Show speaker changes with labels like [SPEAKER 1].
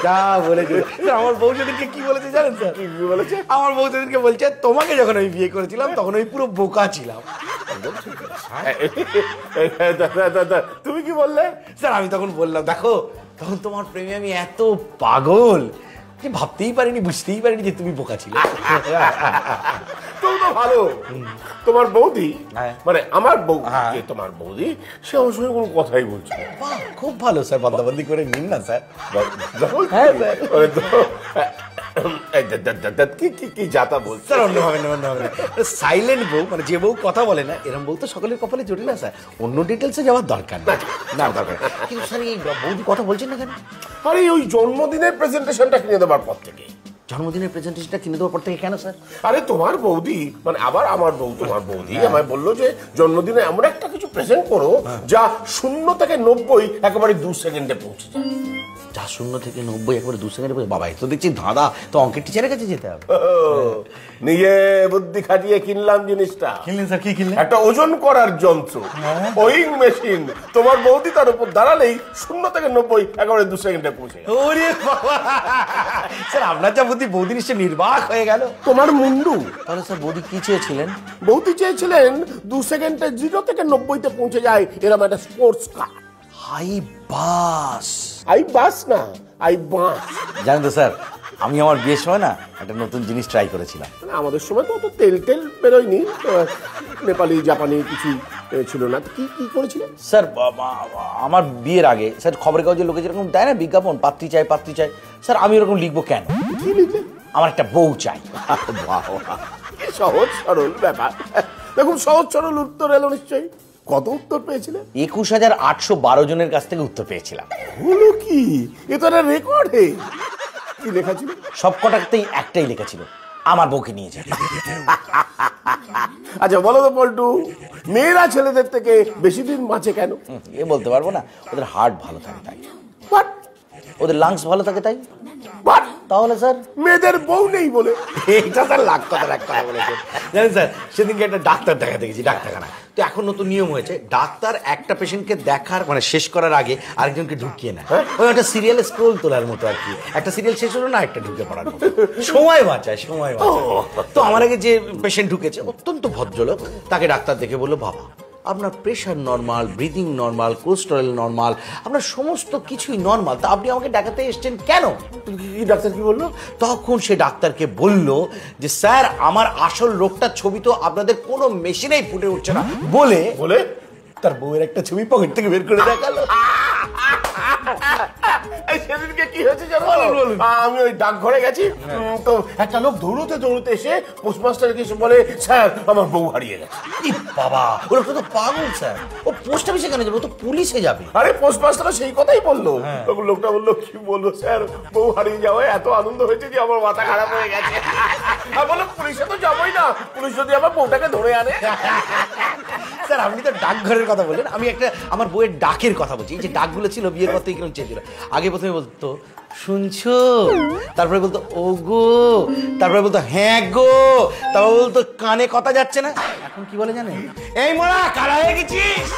[SPEAKER 1] যা বলেছে আমার বউ সেদিনকে কি বলেছে জানেন স্যার? কি বলেছে? আমার বউ সেদিনকে বলছে তোমাকে যখন আমি বিয়ে করেছিলাম তখন আমি পুরো বোকা ছিলাম।
[SPEAKER 2] তুমি কি বললে?
[SPEAKER 1] স্যার আমি তখন বললাম দেখো তখন তোমার প্রেমে আমি এত পাগল যে ভাবতেই পারিনি, বুঝতেই পারিনি যে তুমি বোকা ছিলে।
[SPEAKER 2] তুমি তো ভালো। তোমার বৌদি মানে আমার বউ, তোমার বৌদি সে আমার সঙ্গে কোনো কথাই বলছে না।
[SPEAKER 1] খুব ভালো স্যার, বন্দাবন্দি করে নিন না স্যার।
[SPEAKER 2] হ্যাঁ কি যাতা বলছে
[SPEAKER 1] স্যার? অন্য হবে না, অন্য হবে না। সাইলেন্ট বউ মানে যে বউ কথা বলে না, এরকম বউ তো সকলের কপালে জোটে না স্যার। অন্য ডিটেলসে যাওয়ার দরকার না দরকার। কিন্তু স্যার এই বৌদি কথা বলছেন না কেন?
[SPEAKER 2] আরে ওই জন্মদিনের প্রেজেন্টেশনটা কিনে দেওয়ার পর থেকে।
[SPEAKER 1] জন্মদিনের প্রেজেন্টেশনটা কিনে দেওয়ার পর থেকে কেন স্যার?
[SPEAKER 2] আরে তোমার বৌদি মানে আবার আমার বউ, তোমার বৌদি আমায় বললো যে জন্মদিনে এমন একটা কিছু প্রেজেন্ট করো যা 0 থেকে 90 একেবারে 2 সেকেন্ডে পৌঁছে যায়।
[SPEAKER 1] যা 0 থেকে 90 একেবারে 2 সেকেন্ডে পৌঁছে? বাবা তো দেখছি ধাঁধা, তো অঙ্কের টিচারের কাছে যেতে হবে।
[SPEAKER 2] নিজে বুদ্ধি খাটিয়ে কিনলাম জিনিসটা।
[SPEAKER 1] কিনলেন স্যার? কি কিনলেন?
[SPEAKER 2] একটা ওজন করার যন্ত্র, ওয়িং মেশিন। তোমার বৌদি তার উপর দাঁড়ালেই 0 থেকে 90 একেবারে 2 সেকেন্ডে পৌঁছে যায়।
[SPEAKER 1] ওরে বাবা স্যার আপনার যা বুদ্ধি, বৌদি নিশ্চয় নির্বাক হয়ে গেল।
[SPEAKER 2] তোমার মুন্ডু।
[SPEAKER 1] তাহলে স্যার বৌদি কি চেয়েছিলেন?
[SPEAKER 2] বৌদি চেয়েছিলেন 2 সেকেন্ডে 0 থেকে 90-তে পৌঁছে যায় এরকম একটা স্পোর্টস কার।
[SPEAKER 1] হাই বাস।
[SPEAKER 2] আই বাস না, আই বাস।
[SPEAKER 1] জানেন তো স্যার আমি আমার বিয়ের সময় না একটা নতুন জিনিস ট্রাই করেছিলাম।
[SPEAKER 2] আমাদের সময় তো অত তেল বেরোয়নি, নেপালি জাপানি কিছু ছিল না। কি কি করেছিলেন
[SPEAKER 1] স্যার? আমার বিয়ের আগে স্যার খবরের কাগজে লোকে যেরকম দেয় না বিজ্ঞাপন, পাত্রী চাই পাত্রী চাই, স্যার আমি ওরকম লিখবো কেন?
[SPEAKER 2] কি লিখলেন?
[SPEAKER 1] আমার একটা বউ চাই।
[SPEAKER 2] সহজ সরল ব্যাপার। দেখুন সহজ সরল উত্তর এলো নিশ্চয়ই। কত উত্তর পেয়েছিলেন?
[SPEAKER 1] 21,812 জনের কাছ থেকে উত্তর পেয়েছিলাম।
[SPEAKER 2] হলো কি? এ তো একটা রেকর্ড। কি লেখা ছিল?
[SPEAKER 1] সব কটাতেই একটাই লেখা ছিল, আমার বউকে নিয়ে যাবে।
[SPEAKER 2] আচ্ছা বলো তো পল্টু, মেয়েরা ছেলেদের থেকে বেশি দিন বাঁচে কেন?
[SPEAKER 1] এ বলতে পারবো না, ওদের হার্ট ভালো থাকে তাই।
[SPEAKER 2] বাট
[SPEAKER 1] ওদের লাংস ভালো থাকে তাই।
[SPEAKER 2] বাট
[SPEAKER 1] তাহলে স্যার
[SPEAKER 2] মেয়েদের বউ নেই বলে।
[SPEAKER 1] এটা স্যার লাখ কথা বলেছে। জানেন স্যার সেদিনকে একটা ডাক্তার দেখাতে গেছি ডাক্তারখানা, তো এখন নতুন নিয়ম হয়েছে ডাক্তার একটা পেশেন্টকে দেখার মানে শেষ করার আগে আরেকজনকে ঢুকিয়ে নেয়। ওই একটা সিরিয়ালে স্ক্রোল তোলার মতো আর কি, একটা সিরিয়াল শেষ হলো না একটা ঢুকে পড়ার মতো, সময় বাঁচায়। তো আমার আগে যে পেশেন্ট ঢুকেছে অত্যন্ত ভদ্রলোক, তাকে ডাক্তার দেখে বললো বাবা আপনার pressure normal, breathing normal, cholesterol normal, আপনার সমস্ত কিছুই নর্মাল, তা আপনি আমাকে দেখাতে এসছেন কেন?
[SPEAKER 2] ডাক্তার কি বললো?
[SPEAKER 1] তখন সে ডাক্তারকে বলল যে স্যার আমার আসল রোগটার ছবি তো আপনাদের কোনো মেশিনেই ফুটে উঠছে না বলে
[SPEAKER 2] বলে
[SPEAKER 1] তার বউয়ের একটা ছবি পকেট থেকে বের করে দেখালো।
[SPEAKER 2] সেদিনকে কি হয়েছে জানো? আমি ওই ডাকঘরে গেছি, তো একটা লোক দৌড়তে দৌড়তে এসে পোস্টমাস্টারকে এসে বলে স্যার আমার বউ হারিয়ে গেছে।
[SPEAKER 1] বাবা ও লোকটা তো পাগল স্যার, ও পোস্ট অফিসে কেন যাবে? ও তো পুলিশে যাবে।
[SPEAKER 2] আরে পোস্টমাস্টার সেই কথাই বললো। তখন লোকটা বললো কি বলবো স্যার, বউ হারিয়ে যাওয়ায় এত আনন্দ হয়েছে যে আমার মাথা খারাপ হয়ে গেছে। আর বললো পুলিশে তো যাবোই না, পুলিশ যদি আমার বউটাকে ধরে আনে।
[SPEAKER 1] স্যার আপনি তো ডাকঘরের কথা বললেন, আমি একটা আমার বউয়ের ডাকের কথা বলছি। এই যে ডাকগুলো ছিল বিয়ের পর থেকে কিরকম চেয়েছিল, আগে প্রথমে বলতো শুনছো, তারপরে বলতো ও গো, তারপরে বলতো হ্যাঁ গো, তারপরে বলতো কানে কথা যাচ্ছে না। এখন কি বলে জানেন? এই মোড়া কারা হয়ে গেছিস।